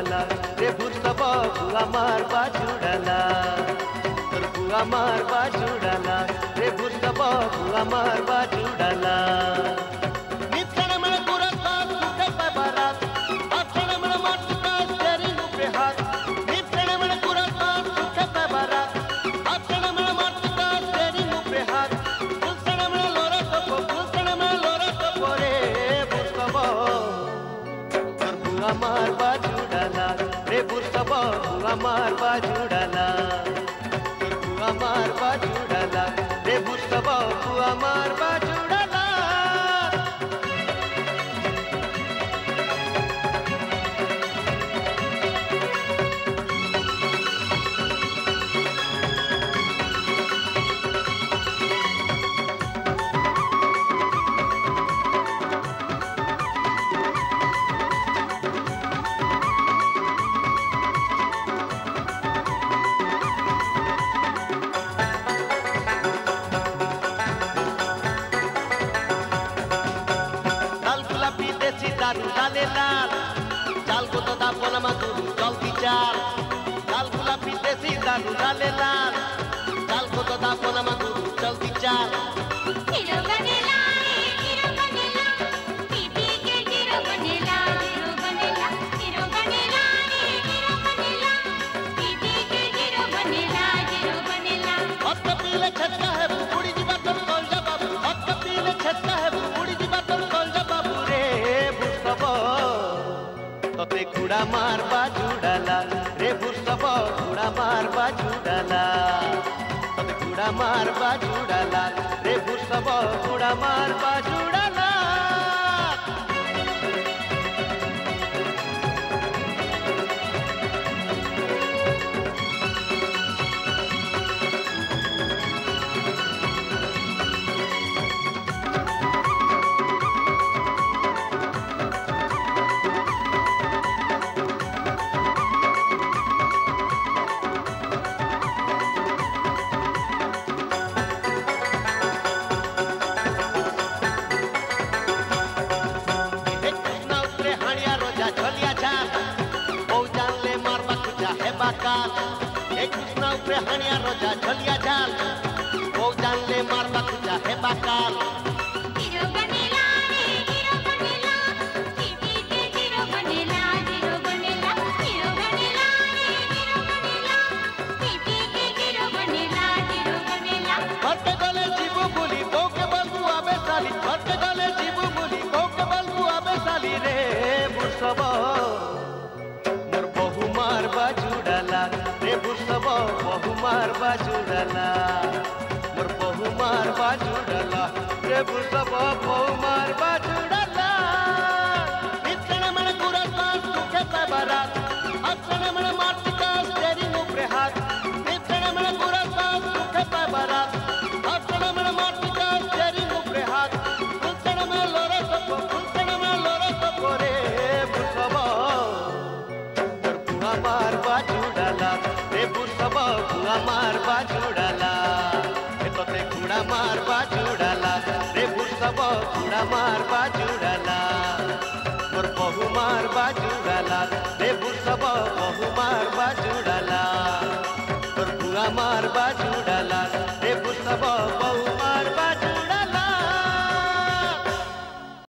जुड़ाला रे भूसब बुआ मारबा जुड़ाला तोर बुआ मारबा जुड़ाला रे भूसब बुआ मारबा जुड़ाला मारबा जुड़ाला रे भूसब बुआ मारबा जुड़ाला बुआ मारबा जुड़ाला रे भूसब बुआ मारबा जुड़ाला दारू डाले लाल चाल को तो दापो नमा गुरु चलती चाल लाल गुलाबी देसी दारू डाले लाल चाल को तो दापो नमा गुरु चलती चाल हीरो बनेला पीपी के हीरो बनेला हीरो बनेला पीपी के हीरो बनेला हक पीले छक्का है बुड़ी जी बात कौन जा बाबू हक पीले छक्का है बुड़ी जी बात कौन जा बाबू रे तोते कुड़ा मारबा जुड़ाला रे भूसब कुड़ा मारबा जुड़ाला तोते कुड़ा मारबा जुड़ाला रे भूसब कुड़ा मारबा जुड़ाला बाकाल एक कृष्णा ऊपर हनिया रोजा झलिया जाल वो जान ले मारबा खुजा है बाकाल हीरो बनेला पीपी के हीरो बनेला पीपी के हीरो बनेला घटे गले जीबू बोली को के बलबू आबे साली घटे गले जीबू बोली को के बलबू आबे साली रे भूसब मारबा जुड़ाला रे भूसब बहु मारबा जुड़ाला मोर बहु मारबा जुड़ाला रे भूसब बहु मारबा जुड़ाला इतने मन गुरस पास सुखे बारात अपने मन माटी का तेरी ऊपर हाथ इतने मन गुरस पास सुखे बारात अपने मन माटी का तेरी ऊपर हाथ इतने मन लोरे सब रे भूसब मारबा जुड़ाला रे भूसब बुआ मारबा जुड़ाला तोते कुड़ा मारबा जुड़ाला रे भूसब कुड़ा मारबा जुड़ाला मोर बहु मारबा जुड़ाला रे भूसब